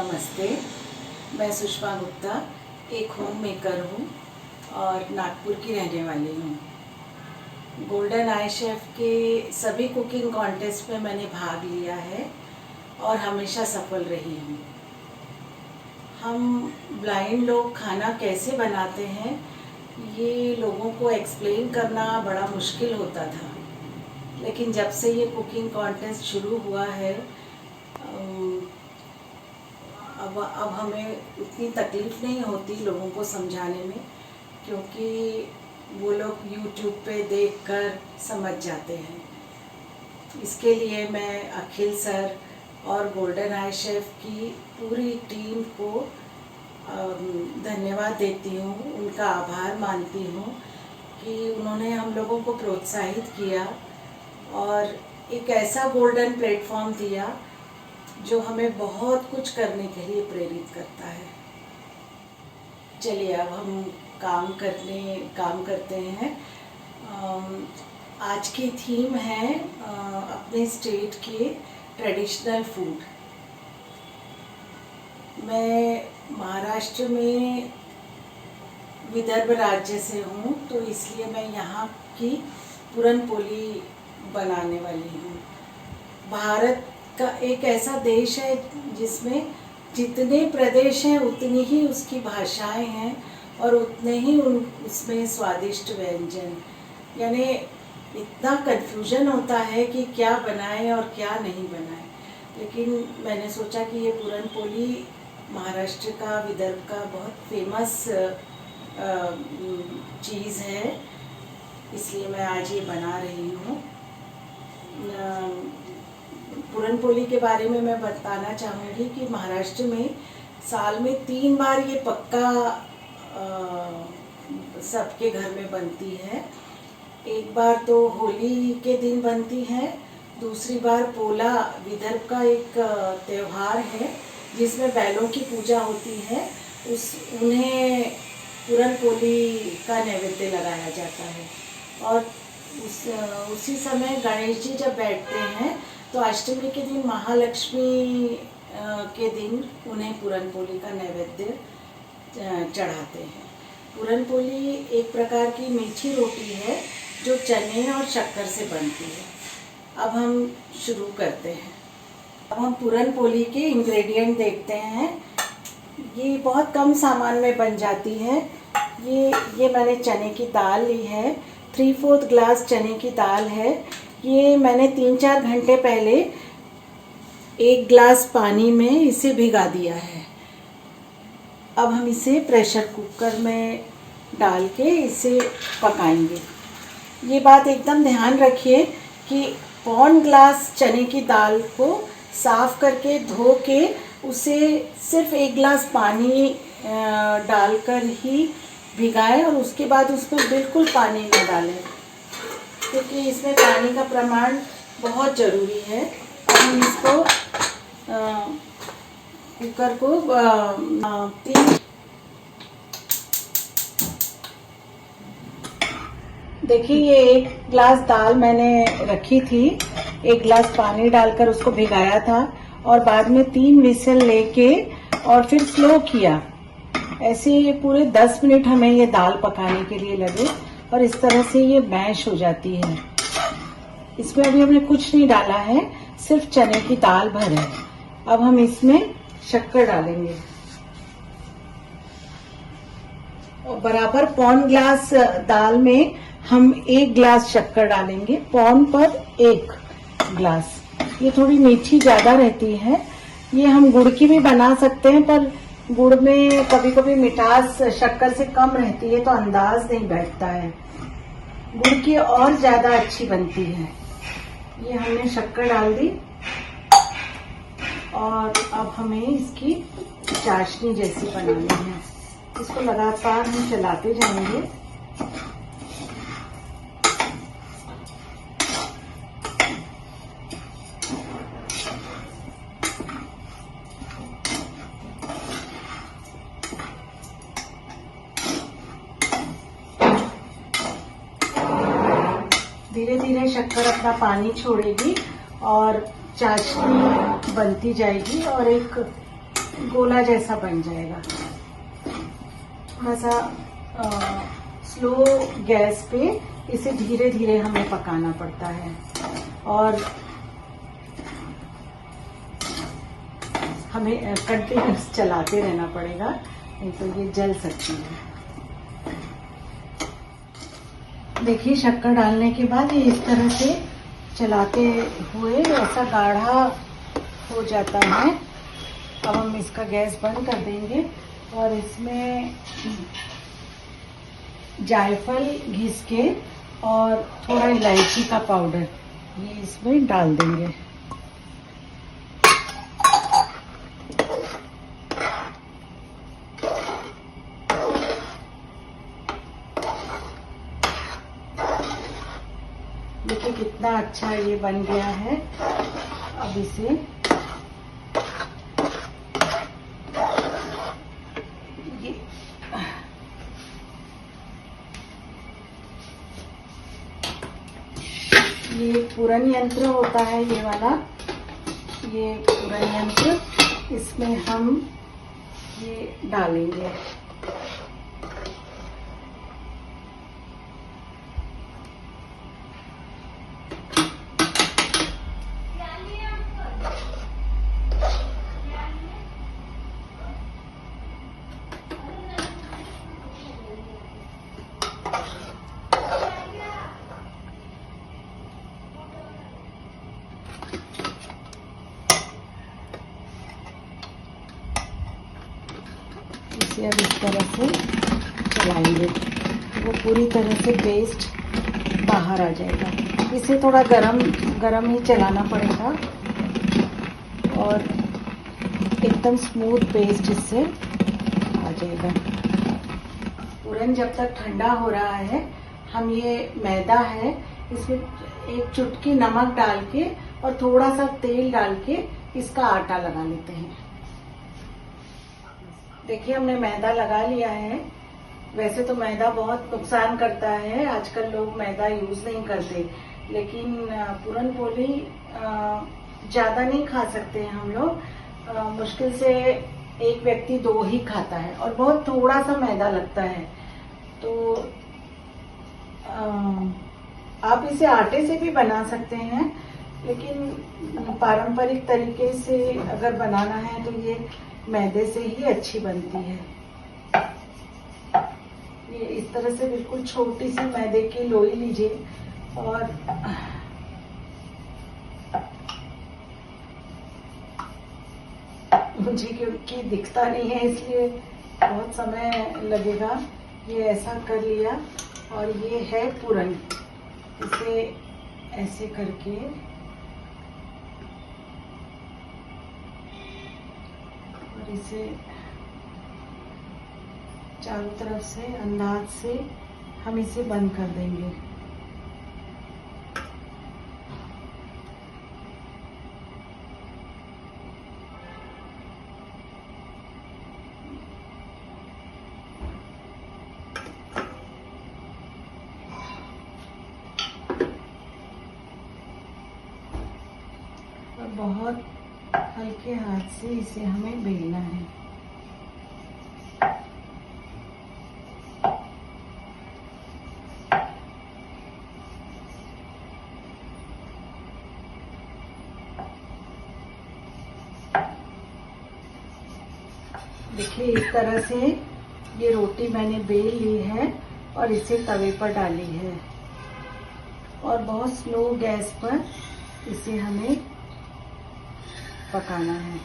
नमस्ते, मैं सुषमा गुप्ता एक होम मेकर हूँ और नागपुर की रहने वाली हूँ। गोल्डन आई शेफ के सभी कुकिंग कॉन्टेस्ट में मैंने भाग लिया है और हमेशा सफल रही हूँ। हम ब्लाइंड लोग खाना कैसे बनाते हैं ये लोगों को एक्सप्लेन करना बड़ा मुश्किल होता था, लेकिन जब से ये कुकिंग कॉन्टेस्ट शुरू हुआ है अब हमें उतनी तकलीफ़ नहीं होती लोगों को समझाने में, क्योंकि वो लोग YouTube पे देखकर समझ जाते हैं। इसके लिए मैं अखिल सर और गोल्डन आई शेफ की पूरी टीम को धन्यवाद देती हूँ, उनका आभार मानती हूँ कि उन्होंने हम लोगों को प्रोत्साहित किया और एक ऐसा गोल्डन प्लेटफॉर्म दिया जो हमें बहुत कुछ करने के लिए प्रेरित करता है। चलिए अब हम काम करते हैं। आज की थीम है अपने स्टेट के ट्रेडिशनल फूड। मैं महाराष्ट्र में विदर्भ राज्य से हूँ, तो इसलिए मैं यहाँ की पूरन पोली बनाने वाली हूँ। भारत का एक ऐसा देश है जिसमें जितने प्रदेश हैं उतनी ही उसकी भाषाएं हैं और उतने ही उसमें स्वादिष्ट व्यंजन, यानी इतना कन्फ्यूजन होता है कि क्या बनाएं और क्या नहीं बनाएं। लेकिन मैंने सोचा कि ये पूरन पोली महाराष्ट्र का, विदर्भ का बहुत फेमस चीज़ है, इसलिए मैं आज ये बना रही हूँ। पूरन पोली के बारे में मैं बताना चाहूँगी कि महाराष्ट्र में साल में 3 बार ये पक्का सबके घर में बनती है। एक बार तो होली के दिन बनती है, दूसरी बार पोला विदर्भ का एक त्यौहार है जिसमें बैलों की पूजा होती है, उन्हें पूरन पोली का नैवेद्य लगाया जाता है। और उसी समय गणेश जी जब बैठते हैं तो अष्टमी के दिन, महालक्ष्मी के दिन उन्हें पूरन पोली का नैवेद्य चढ़ाते हैं। पूरन पोली एक प्रकार की मीठी रोटी है जो चने और शक्कर से बनती है। अब हम शुरू करते हैं। अब हम पूरन पोली के इंग्रेडिएंट देखते हैं। ये बहुत कम सामान में बन जाती है। ये मैंने चने की दाल ली है, 3/4 ग्लास चने की दाल है। ये मैंने 3-4 घंटे पहले 1 ग्लास पानी में इसे भिगा दिया है। अब हम इसे प्रेशर कुकर में डाल के इसे पकाएंगे। ये बात एकदम ध्यान रखिए कि 1 ग्लास चने की दाल को साफ़ करके धो के उसे सिर्फ 1 ग्लास पानी डालकर ही भिगाएं और उसके बाद उसमें बिल्कुल पानी न डालें, क्योंकि इसमें पानी का प्रमाण बहुत ज़रूरी है। अब हम इसको कुकर को 3 देखिए, ये 1 ग्लास दाल मैंने रखी थी, 1 ग्लास पानी डालकर उसको भिगाया था और बाद में 3 विसल लेके और फिर स्लो किया। ऐसे ये पूरे 10 मिनट हमें ये दाल पकाने के लिए लगे और इस तरह से ये मैश हो जाती है। इसमें अभी हमने कुछ नहीं डाला है, सिर्फ चने की दाल भर है। अब हम इसमें शक्कर डालेंगे और बराबर 1 ग्लास दाल में हम 1 ग्लास शक्कर डालेंगे। 1 पर 1 ग्लास। ये थोड़ी मीठी ज्यादा रहती है। ये हम गुड़ की भी बना सकते हैं, पर गुड़ में कभी कभी मिठास शक्कर से कम रहती है तो अंदाज नहीं बैठता है। गुड़ की और ज्यादा अच्छी बनती है। ये हमने शक्कर डाल दी और अब हमें इसकी चाशनी जैसी बनानी है। इसको लगातार हम चलाते जाएंगे। धीरे धीरे शक्कर अपना पानी छोड़ेगी और चाशनी बनती जाएगी और एक गोला जैसा बन जाएगा। थोड़ा सा स्लो गैस पे इसे धीरे धीरे हमें पकाना पड़ता है और हमें कंटिन्यूस चलाते रहना पड़ेगा, नहीं तो ये जल सकती है। देखिए शक्कर डालने के बाद ये इस तरह से चलाते हुए ऐसा गाढ़ा हो जाता है। अब हम इसका गैस बंद कर देंगे और इसमें जायफल घिस के और थोड़ा इलायची का पाउडर ये इसमें डाल देंगे। देखिए कितना अच्छा ये बन गया है। अब इसे ये पूरन यंत्र होता है, ये वाला, ये पूरन यंत्र, इसमें हम ये डालेंगे। इसे अब इस तरह से चलाएंगे, वो पूरी तरह से पेस्ट बाहर आ जाएगा। इसे थोड़ा गरम ही चलाना पड़ेगा और एकदम स्मूथ पेस्ट इससे आ जाएगा। पूरन जब तक ठंडा हो रहा है, हम ये मैदा है इसमें एक चुटकी नमक डाल के और थोड़ा सा तेल डाल के इसका आटा लगा लेते हैं। देखिए हमने मैदा लगा लिया है। वैसे तो मैदा बहुत नुकसान करता है, आजकल लोग मैदा यूज नहीं करते, लेकिन पूरन पोली ज्यादा नहीं खा सकते हैं हम लोग। मुश्किल से एक व्यक्ति 2 ही खाता है और बहुत थोड़ा सा मैदा लगता है। तो आप इसे आटे से भी बना सकते हैं, लेकिन पारंपरिक तरीके से अगर बनाना है तो ये मैदे से ही अच्छी बनती है। ये इस तरह से बिल्कुल छोटी सी मैदे की लोई लीजिए और मुझे क्योंकि दिखता नहीं है इसलिए बहुत समय लगेगा। ये ऐसा कर लिया और ये है पूरन। इसे ऐसे करके और इसे चारों तरफ से अंदाज से हम इसे बंद कर देंगे। और बहुत हल्के हाथ से इसे हमें बेलना है। देखिए इस तरह से ये रोटी मैंने बेल ली है और इसे तवे पर डाली है और बहुत स्लो गैस पर इसे हमें पकाना है।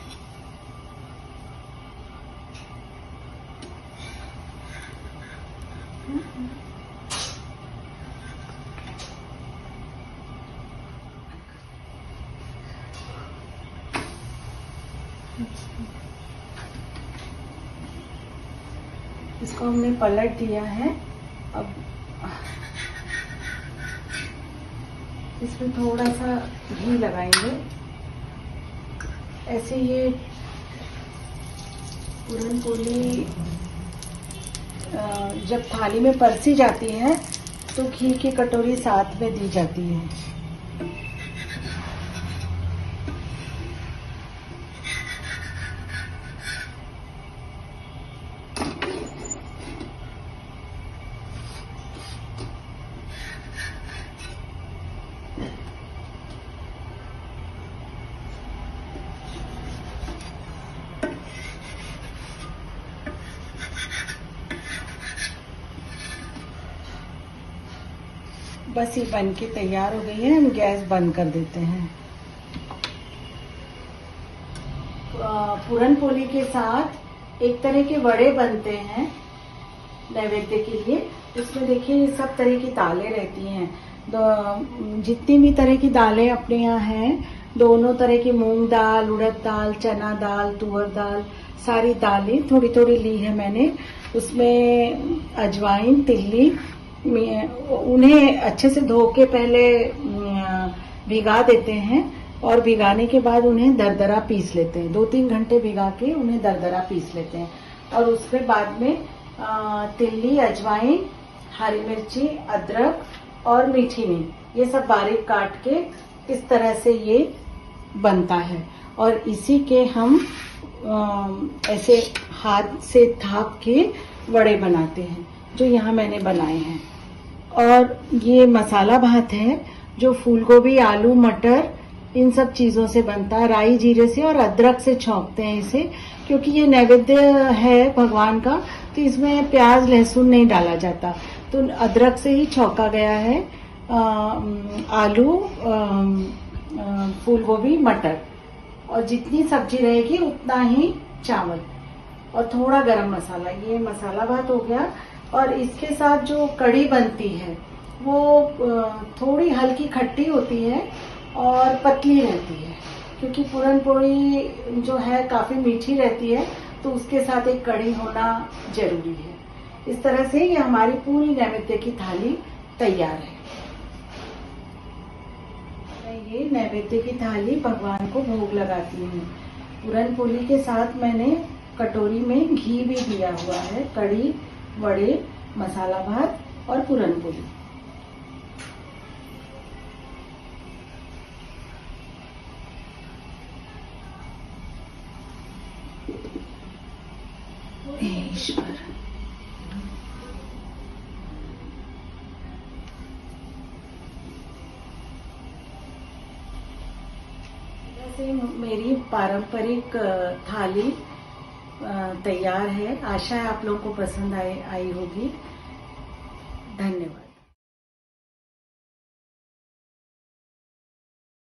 इसको हमने पलट दिया है। अब इसमें थोड़ा सा घी लगाएंगे। ऐसे ये पूरन पोली जब थाली में परसी जाती है तो घी की कटोरी साथ में दी जाती है। बस ये बन के तैयार हो गई है। हम गैस बंद कर देते हैं। पूरन पोली के साथ एक तरह के वड़े बनते हैं नैवेद्य के लिए। इसमें देखिए ये सब तरह की दालें रहती हैं। जितनी भी तरह की दालें अपने यहाँ हैं, दोनों तरह की मूंग दाल, उड़द दाल, चना दाल, तुअर दाल, सारी दालें थोड़ी थोड़ी ली है मैंने। उसमें अजवाइन, तिल्ली, उन्हें अच्छे से धो के पहले भिगा देते हैं और भिगाने के बाद उन्हें दरदरा पीस लेते हैं। 2-3 घंटे भिगा के उन्हें दरदरा पीस लेते हैं और उसके बाद में तिल्ली, अजवाइन, हरी मिर्ची, अदरक और मीठी नीम ये सब बारीक काट के इस तरह से ये बनता है। और इसी के हम ऐसे हाथ से थाप के वड़े बनाते हैं, जो यहाँ मैंने बनाए हैं। और ये मसाला भात है जो फूलगोभी, आलू, मटर इन सब चीज़ों से बनता है। राई जीरे से और अदरक से छौंकते हैं इसे, क्योंकि ये नैवेद्य है भगवान का, तो इसमें प्याज लहसुन नहीं डाला जाता, तो अदरक से ही छौंका गया है। आलू, फूलगोभी, मटर और जितनी सब्जी रहेगी उतना ही चावल और थोड़ा गरम मसाला। ये मसाला भात हो गया। और इसके साथ जो कढ़ी बनती है वो थोड़ी हल्की खट्टी होती है और पतली रहती है, क्योंकि पूरन पोली जो है काफ़ी मीठी रहती है, तो उसके साथ एक कढ़ी होना जरूरी है। इस तरह से ये हमारी पूरी नैवेद्य की थाली तैयार है। ये नैवेद्य की थाली भगवान को भोग लगाती हूँ। पूरन पोली के साथ मैंने कटोरी में घी भी दिया हुआ है। कढ़ी, वड़े, मसाला भात और पूरन पोली। ईश्वर, से मेरी पारंपरिक थाली तैयार है। आशा है आप लोगों को पसंद आई होगी। धन्यवाद।